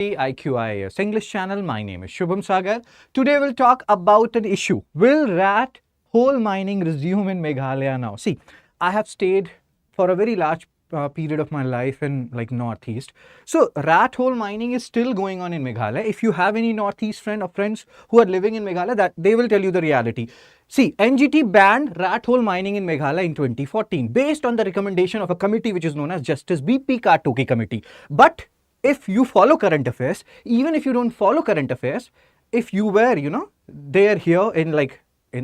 IQIAS English channel. My name is Shubham Sagar. Today we'll talk about an issue. Will rat hole mining resume in Meghalaya now? See, I have stayed for a very large period of my life in like Northeast. So rat hole mining is still going on in Meghalaya. If you have any Northeast friend or friends who are living in Meghalaya, that they will tell you the reality. See, NGT banned rat hole mining in Meghalaya in 2014 based on the recommendation of a committee which is known as Justice BP Kartoki Committee. But if you follow current affairs, even if you don't follow current affairs, if you were, there here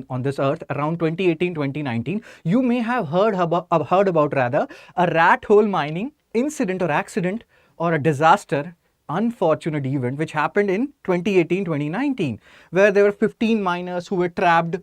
on this earth around 2018, 2019, you may have heard about rather a rat hole mining incident or accident or a disaster, unfortunate event which happened in 2018, 2019, where there were 15 miners who were trapped,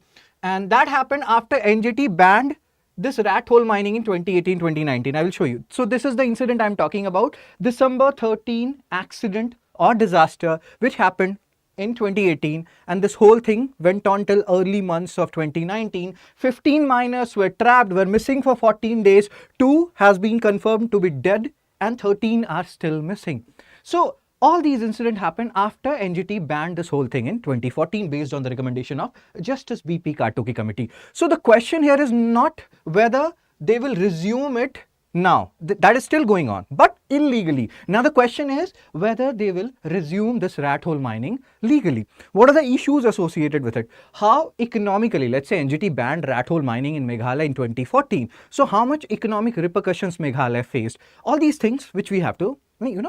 and that happened after NGT banned this rat hole mining in 2018, 2019. I will show you. So this is the incident I'm talking about. December 13 accident or disaster which happened in 2018, and this whole thing went on till early months of 2019. 15 miners were trapped, were missing for 14 days. 2 has been confirmed to be dead and 13 are still missing. So all these incidents happened after NGT banned this whole thing in 2014 based on the recommendation of Justice BP Kartoki Committee. So the question here is not whether they will resume it now. That is still going on, but illegally. Now the question is whether they will resume this rat hole mining legally. What are the issues associated with it? How economically, let's say NGT banned rat hole mining in Meghalaya in 2014. So how much economic repercussions Meghalaya faced? All these things which we have to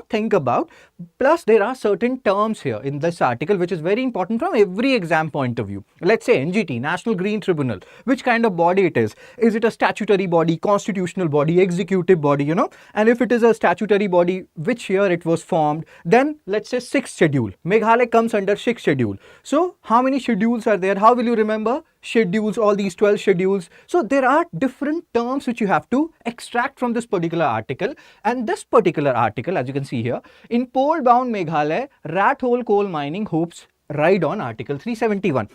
think about. Plus there are certain terms here in this article which is very important from every exam point of view. Let's say NGT, National Green Tribunal, which kind of body it is. Is it a statutory body, constitutional body, executive body, and if it is a statutory body, which year it was formed? Then let's say 6th schedule. Meghalaya comes under 6th schedule. So how many schedules are there? How will you remember schedules, all these 12 schedules? So there are different terms which you have to extract from this particular article, and this particular article, as you can see here, in pole bound Meghalaya, rat hole coal mining hopes ride on Article 371.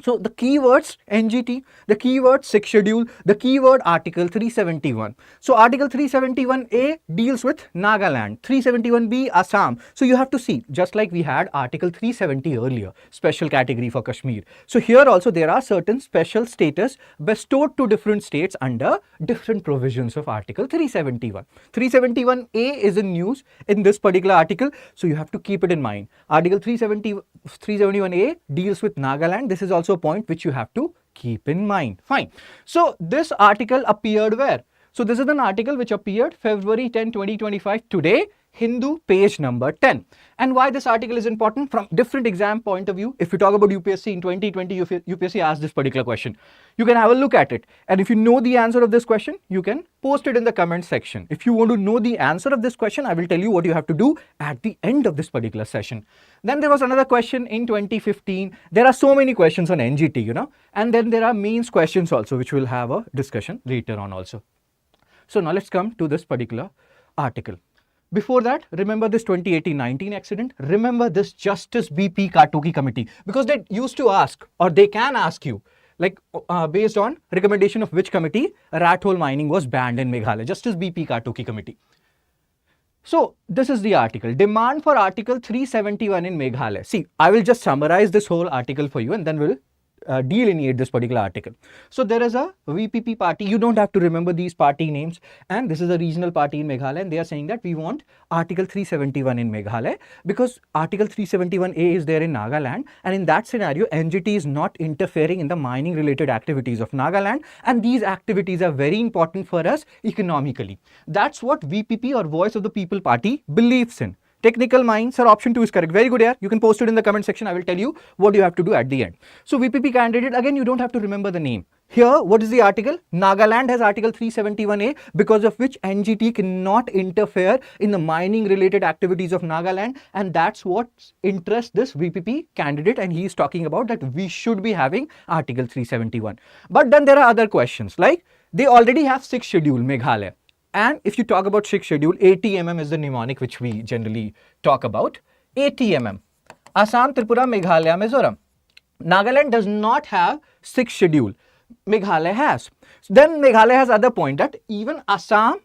So the keywords NGT, the keyword 6th schedule, the keyword Article 371. So Article 371A deals with Nagaland, 371B Assam. So you have to see, just like we had Article 370 earlier, special category for Kashmir. So here also there are certain special status bestowed to different states under different provisions of Article 371. 371A is in news in this particular article, so you have to keep it in mind. Article 371A deals with Nagaland. This is also a point which you have to keep in mind. Fine. So this article appeared where? So this is an article which appeared February 10, 2025. Today, Hindu, page number 10. And why this article is important from different exam point of view? If you talk about UPSC in 2020, UPSC asked this particular question. You can have a look at it. And if you know the answer of this question, you can post it in the comment section. If you want to know the answer of this question, I will tell you what you have to do at the end of this particular session. Then there was another question in 2015. There are so many questions on NGT, and then there are mains questions also, which we'll have a discussion later on also. So now let's come to this particular article. Before that, remember this 2018-19 accident. Remember this Justice BP Kartoki Committee, because they used to ask, or they can ask you, like based on recommendation of which committee, rat hole mining was banned in Meghalaya. Justice BP Kartoki Committee. So this is the article. Demand for Article 371 in Meghalaya. See, I will just summarize this whole article for you and then we'll delineate this particular article. So there is a VPP party. You don't have to remember these party names, and this is a regional party in Meghalaya, and they are saying that we want Article 371 in Meghalaya because Article 371A is there in Nagaland, and in that scenario NGT is not interfering in the mining related activities of Nagaland, and these activities are very important for us economically. That's what VPP or Voice of the People party believes in. Technical mind, sir, option 2 is correct. Very good, yaar. You can post it in the comment section. I will tell you what you have to do at the end. So VPP candidate, again, you don't have to remember the name. Here, what is the article? Nagaland has Article 371A, because of which NGT cannot interfere in the mining related activities of Nagaland, and that's what interests this VPP candidate, and he is talking about that we should be having Article 371. But then there are other questions, like they already have 6th schedule Meghalaya. And if you talk about 6th schedule, 80mm is the mnemonic which we generally talk about. 80mm. Assam, Tripura, Meghalaya, Mizoram. Nagaland does not have 6th schedule. Meghalaya has. Then Meghalaya has other point that even Assam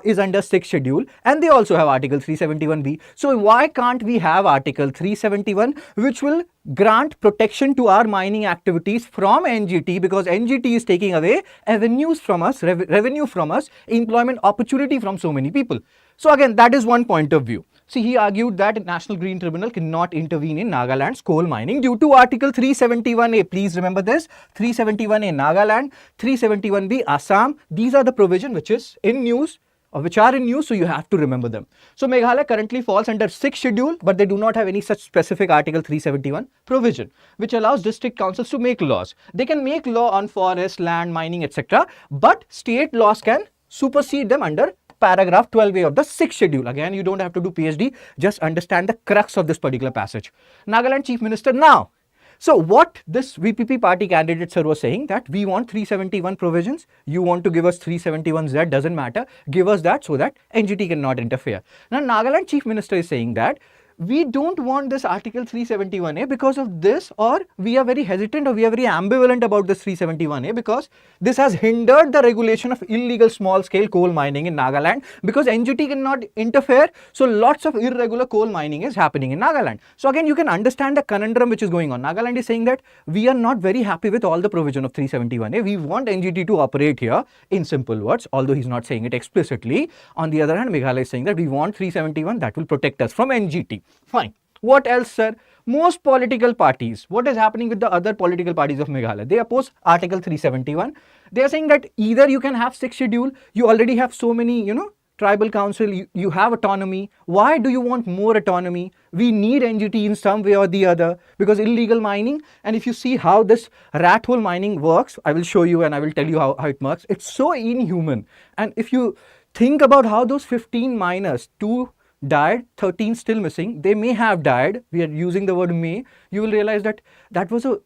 is under 6th schedule, and they also have Article 371B. So why can't we have Article 371, which will grant protection to our mining activities from NGT, because NGT is taking away revenues from us, revenue from us, employment opportunity from so many people. So again, that is one point of view. See, he argued that National Green Tribunal cannot intervene in Nagaland's coal mining due to Article 371A. Please remember this: 371A Nagaland, 371B Assam. These are the provision which is in news, or which are in news, so you have to remember them. So Meghalaya currently falls under 6th schedule, but they do not have any such specific Article 371 provision, which allows district councils to make laws. They can make law on forest, land, mining, etc., but state laws can supersede them under paragraph 12A of the 6th schedule. Again, you don't have to do PhD, just understand the crux of this particular passage. Nagaland Chief Minister now. So what this VPP party candidate sir was saying, that we want 371 provisions, you want to give us 371Z, doesn't matter, give us that so that NGT cannot interfere. Now Nagaland Chief Minister is saying that we don't want this Article 371A because of this, or we are very hesitant, or we are very ambivalent about this 371A because this has hindered the regulation of illegal small scale coal mining in Nagaland, because NGT cannot interfere, so lots of irregular coal mining is happening in Nagaland. So again, you can understand the conundrum which is going on. Nagaland is saying that we are not very happy with all the provision of 371A, we want NGT to operate here, in simple words, although he's not saying it explicitly. On the other hand, Meghalaya is saying that we want 371 that will protect us from NGT. Fine. What else, sir? Most political parties, what is happening with the other political parties of Meghalaya? They oppose Article 371. They are saying that either you can have 6th schedule, you already have so many, tribal council, you have autonomy. Why do you want more autonomy? We need NGT in some way or the other, because illegal mining, and if you see how this rat hole mining works, I will show you and I will tell you how it works. It's so inhuman. And if you think about how those 15 miners, 2 died, 13 still missing, they may have died, we are using the word may, you will realize that that was a,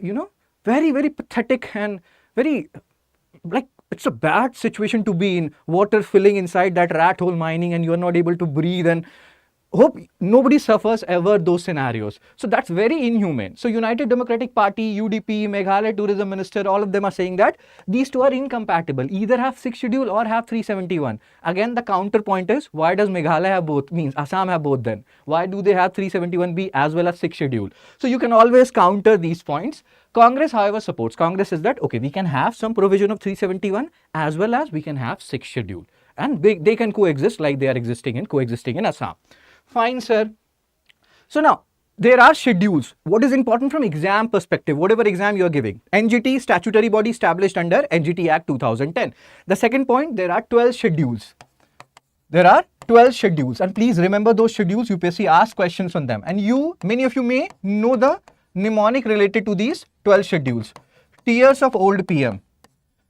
very, very pathetic and very, like, it's a bad situation to be in, water filling inside that rat hole mining and you are not able to breathe, and hope nobody suffers ever those scenarios. So that's very inhumane. So United Democratic Party, UDP, Meghalaya Tourism Minister, all of them are saying that these two are incompatible. Either have 6th schedule or have 371. Again, the counterpoint is, why does Meghalaya have both? Means Assam have both then. Why do they have 371B as well as 6th schedule? So you can always counter these points. Congress, however, supports. Congress is that, okay, we can have some provision of 371 as well as we can have 6th schedule. And they can coexist like they are coexisting in Assam. Fine, sir. So now, there are schedules. What is important from exam perspective, whatever exam you are giving? NGT, statutory body established under NGT Act 2010. The second point, there are 12 schedules. There are 12 schedules, and please remember those schedules. UPSC asks questions on them, and many of you may know the mnemonic related to these 12 schedules. Tiers of old PM.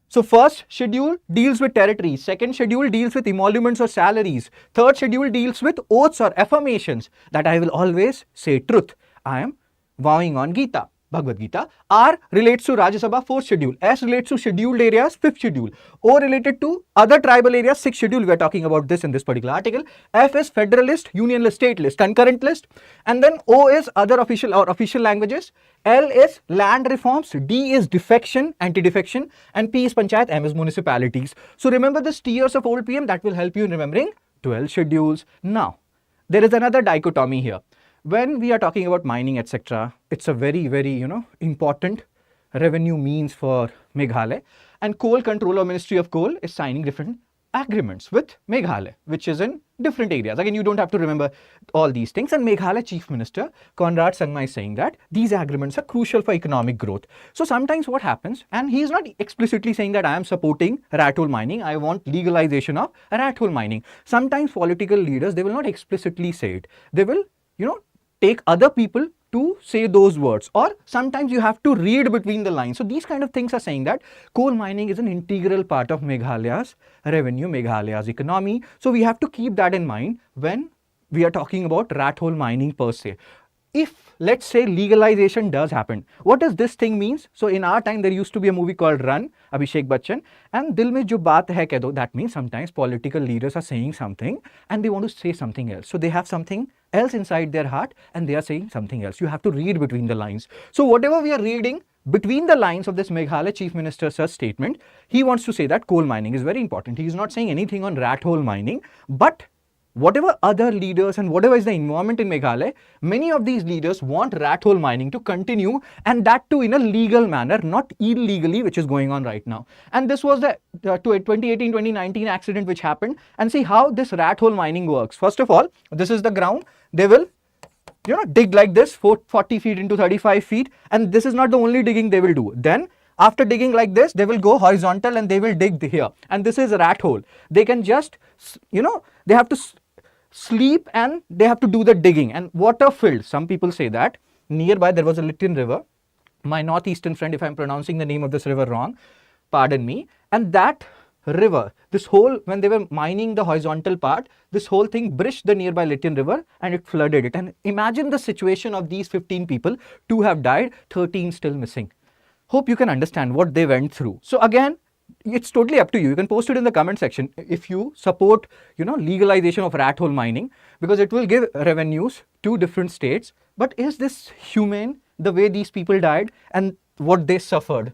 So first schedule deals with territories, second schedule deals with emoluments or salaries, third schedule deals with oaths or affirmations, that I will always say truth, I am vowing on Gita, Bhagavad Gita. R relates to Rajya Sabha, 4th schedule. S relates to scheduled areas, 5th schedule. O related to other tribal areas, 6th schedule. We are talking about this in this particular article. F is federal list, union list, state list, concurrent list. And then O is other official or official languages. L is land reforms. D is defection, anti-defection. And P is panchayat. M is municipalities. So remember this tiers of old PM, that will help you in remembering 12 schedules. Now, there is another dichotomy here. When we are talking about mining, etc., it's a very, very, important revenue means for Meghalaya. And Coal Controller, Ministry of Coal, is signing different agreements with Meghalaya, which is in different areas. Again, you don't have to remember all these things. And Meghalaya Chief Minister Conrad Sangma is saying that these agreements are crucial for economic growth. So sometimes what happens, and he is not explicitly saying that I am supporting rat hole mining, I want legalization of rat hole mining. Sometimes political leaders, they will not explicitly say it. They will, take other people to say those words, or sometimes you have to read between the lines. So these kind of things are saying that coal mining is an integral part of Meghalaya's revenue, Meghalaya's economy. So we have to keep that in mind when we are talking about rat hole mining per se. If, let's say, legalization does happen, what does this thing means? So in our time, there used to be a movie called Run, Abhishek Bachchan, and Dil Mein Jo Baat Hai Keh Do, that means sometimes political leaders are saying something and they want to say something else. So they have something else inside their heart and they are saying something else. You have to read between the lines. So whatever we are reading, between the lines of this Meghalaya Chief Minister's statement, he wants to say that coal mining is very important. He is not saying anything on rat hole mining, but whatever other leaders and whatever is the environment in Meghalaya, many of these leaders want rat hole mining to continue, and that too in a legal manner, not illegally, which is going on right now. And this was the 2018-2019 accident which happened. And see how this rat hole mining works. First of all, this is the ground. They will dig like this, 40 feet into 35 feet. And this is not the only digging they will do. Then after digging like this, they will go horizontal and they will dig here. And this is a rat hole. They can just, they have to sleep and they have to do the digging. And water filled. Some people say that nearby there was a Lithium river. My northeastern friend, if I'm pronouncing the name of this river wrong, pardon me. And that river, this whole, when they were mining the horizontal part, this whole thing bridged the nearby Lithium river and it flooded it. And imagine the situation of these 15 people. 2 have died, 13 still missing. Hope you can understand what they went through. So again, it's totally up to you. You can post it in the comment section if you support, legalization of rat hole mining, because it will give revenues to different states. But is this humane, the way these people died and what they suffered?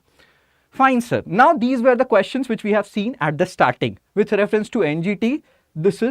Fine, sir. Now, these were the questions which we have seen at the starting. With reference to NGT,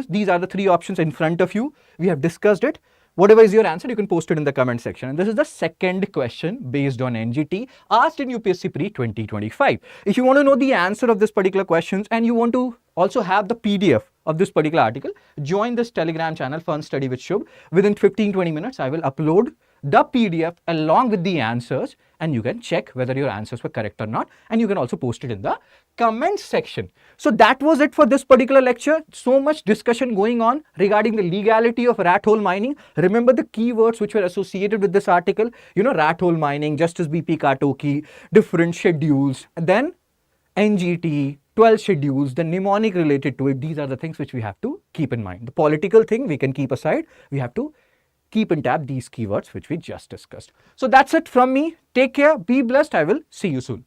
these are the 3 options in front of you. We have discussed it. Whatever is your answer, you can post it in the comment section. And this is the second question based on NGT asked in UPSC Pre 2025. If you want to know the answer of this particular questions and you want to also have the PDF of this particular article, join this Telegram channel, Fun Study with Shubh. Within 15-20 minutes, I will upload the PDF along with the answers, and you can check whether your answers were correct or not, and you can also post it in the comment section. So that was it for this particular lecture. So much discussion going on regarding the legality of rat hole mining. Remember the keywords which were associated with this article, rat hole mining, Justice BP Katoki, different schedules, and then NGT, 12 schedules, the mnemonic related to it. These are the things which we have to keep in mind. The political thing we can keep aside. We have to keep in tab these keywords which we just discussed. So that's it from me. Take care. Be blessed. I will see you soon.